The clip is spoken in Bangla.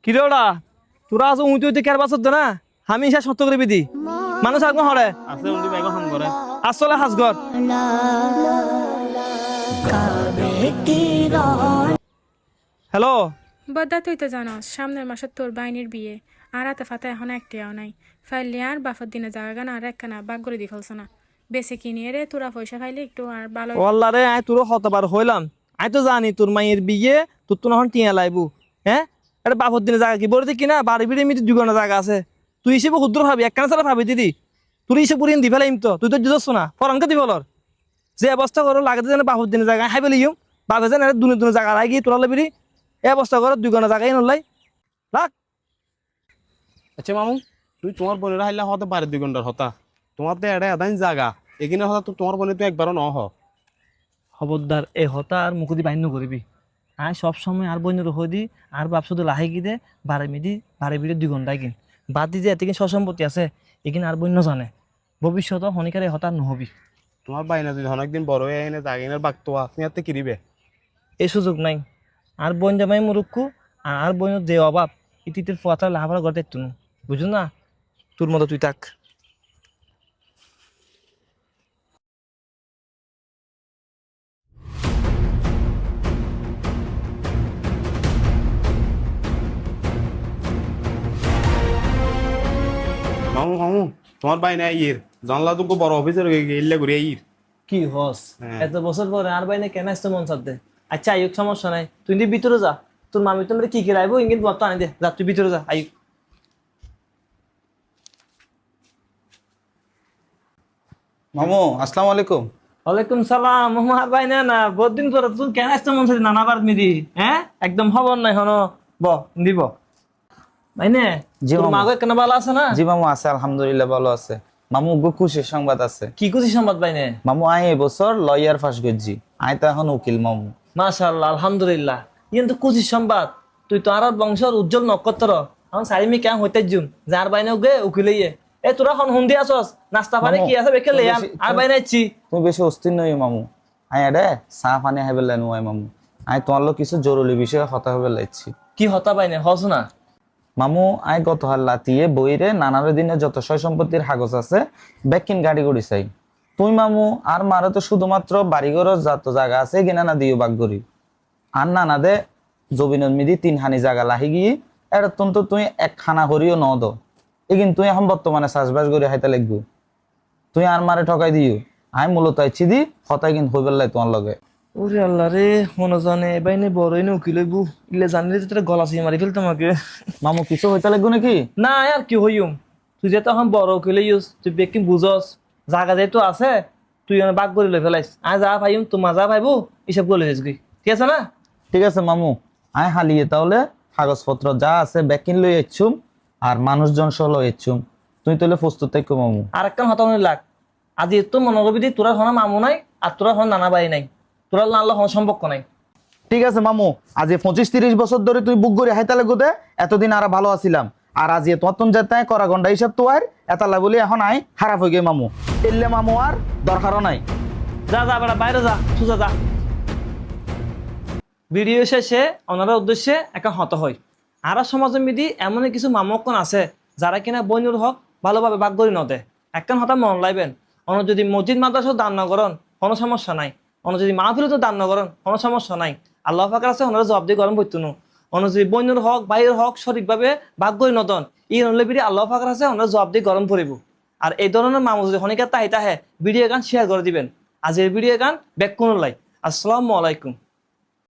কি রে ওরা তোরা আজ উঁচু উঁচু কেয়ার বাসত না আমি ইসা সত্য করে বিদি মানুষ আগুন হরে আছে উনি বাইগো হাম করে আসলে হাসগর হ্যালো বদ্দা তুই তো জানস সামনের মাসে তোর বাইনের বিয়ে আর হাতে ফাতে এখন একটিয়াও নাই ফাইলে আর বাফার দিনে জায়গা গানা আর একখানা বাগ করে দি ফেলছ না বেশি কিনিয়ে রে তোরা পয়সা ফাইলে একটু আর ভালো ওয়াল্লা রে আই তোর হতবার হইলাম আই তো জানি তোর মাইয়ের বিয়ে তোর তো এখন টিয়া লাইবু হ্যাঁ এটা বাপর দিনে জায়গা কি বলে দেখি না বাড়ি বিড়ি মিটি দুগনা জায়গা আছে তুই হিসেবে ক্ষুদ্র ভাবি একখানা ছাড়া ভাবি দিদি তুই হিসেবে পুরিন দি ফেলাইম তো তুই তো বুঝছ না ফরানকে দি বলর যে অবস্থা করো লাগে যেন বাপর দিনে জায়গা হাই পেলিম বাপে যেন দুনে দুনে জায়গা লাগি তোরা লবিরি এই অবস্থা করো দুগনা জায়গায় নলাই রাখ আচ্ছা মামু তুই তোমার বোনের হাইলা হতে পারে 2 ঘন্টার হতা তোমার তো এটা আদান জায়গা এখানে হতা তো তোমার বোনে তো একবারও ন খবরদার এ হতা আর মুখদি বাহিন্য করবি আয় সব সময় আর বইনের হদি আর বাপ শুধু লাহে গিয়ে বারে মিদি বারে বিড়ে 2 ঘন্টায় কিন বাদ দি যে এতকিন সসম্পত্তি আছে এখানে আর বন্য জানে ভবিষ্যৎ হনিকারে হতা নহবি তোমার বাইনা যদি অনেকদিন বড় হয়ে এনে জাগিনের বাগতো আপনি হাতে কিরিবে এই সুযোগ নাই আর বন জামাই মুরুক্কু আর বইন যে অভাব ইতির ফতা লাভার গড়তে তুনু বুঝু না তোর মতো তুই থাক মামু মামু তোমার বাইনা ইয়ের জানলা তো বড় অফিসার হয়ে গেলে ঘুরে ইয়ের কি হস এত বছর পরে আর বাইনে কেন আসতে মন সাথে আচ্ছা আয়ুক সমস্যা নাই তুই নি ভিতরে যা তোর মামি তোমরা কি কি রাইবো ইঙ্গিত বর্ত আনি দে যা তুই ভিতরে যা আয়ুক মামু আসসালামু আলাইকুম। ওয়ালাইকুম সালাম মোহাম্মদ ভাই না না বহুত দিন পরে তুই কেন আসতে মন সাথে নানা বার মিদি হ্যাঁ একদম খবর নাই হনো ব দিব ভাই নে জি তোর মামু। মাগো কেন ভালো আছে না জি মামু আছে আলহামদুলিল্লাহ ভালো আছে। মামু গো খুশির সংবাদ আছে। কি খুশি সংবাদ ভাই নে মামু আই এবছর লয়ার ফাঁস করছি, আই তো এখন উকিল মামু। মাশাআল্লাহ আলহামদুলিল্লাহ ইয়েন তো খুশি সংবাদ তুই তো আর বংশের উজ্জ্বল নক্ষত্র এখন সারিমি কেন হইতে জুম যার বাইনে গে উকিলইয়ে এ তোরা এখন হুন্দি আসস নাস্তা পানি মামু, কি আছে বেকে লে আর বাইনে আইছি তুমি বেশি অস্থির নই মামু। আই আরে চা পানি হাইবে লাইন ওই মামু। আই তোমার লোক কিছু জরুরি বিষয়ে কথা হবে লাইছি। কি হতা বাইনে হস না মামু আই গত হাল লাতিয়ে বইরে নানার দিনে যত সয় সম্পত্তির কাগজ আছে ব্যাকিন গাড়ি গড়ি চাই। তুই মামু আর মারে তো শুধুমাত্র বাড়িঘরের যত জায়গা আছে কিনা না দিও বাগ করি আর নানা দে জবিনের মিদি 3 হানি জায়গা লাহি গিয়ে এটা তো তুই 1 খানা করিও ন দ এগিন তুই এখন বর্তমানে চাষবাস করে হাইতে লাগবো তুই আর মারে ঠকাই দিও আই মূলত আইছি দি হতাই কিন্তু হইবার লাই তোমার লগে। ওরে আল্লাহ রে মনে জানে বাইনে বড়ই নে উকিল হইবু ইলে জানলে তো তোরা গলা চিয়ে মারি ফেলতাম আমাকে মামু কিছু হইতে লাগবো নাকি? না আর কি হইম তুই যে তখন বড় উকিল ইউস তুই বেকি বুঝস জায়গা যেহেতু আছে তুই বাঘ করে লই ফেলাইস আয় যা ভাইম তোমা যা ভাইবো এসব বলে গই ঠিক আছে না ঠিক আছে মামু আই হালিয়ে তাহলে কাগজপত্র যা আছে ব্যাকিন লই এসছুম আর মানুষজন সহ লই এসছুম তুই তাহলে প্রস্তুত থাকো মামু। আর একটা হতানো লাগ আজি তো মনে করবি তোরা হন মামু নাই আর তোরা হন নানা ভাই নাই তোরা আল্লাহ হন সম্পর্ক নাই ঠিক আছে মামু আজ 25-30 বছর ধরে তুই বুক করে হাইতালে গোদে এতদিন আর ভালো আছিলাম আর আজ ততন যেতে করা গন্ডা হিসাব তো আর এতালা বলি এখন আই খারাপ হয়ে গে মামু এলে মামু আর দরকারও নাই। যা যা বেড়া বাইরে যা সুজা যা ভিডিও শেষে ওনারা উদ্দেশ্যে একটা হত হয় আর সমাজের মিদি এমন কিছু মামকন আছে যারা কিনা বইনুর হক ভালোভাবে ভাগ করি নদে একখান হতা মন লাইবেন অন যদি মসজিদ মাদ্রাসা দান না করেন কোনো সমস্যা নাই অন যদি মাহফিলতো দান না করেন কোনো সমস্যা নাই আল্লাহ পাকের আছে ওনারা জবাব দিয়ে গরম পড়তুনো অন যদি বইনুর হক ভাইয়ের হক সঠিকভাবে ভাগ করি নদন এই নলে বিড়ি আল্লাহ পাকের আছে ওনারা জবাব দিয়ে গরম পড়িব আর এই ধরনের মামু যদি হনিকা তাহে ভিডিও গান শেয়ার করে দিবেন আজ এই ভিডিও গান ব্যাক কোন লাই আসসালামু আলাইকুম।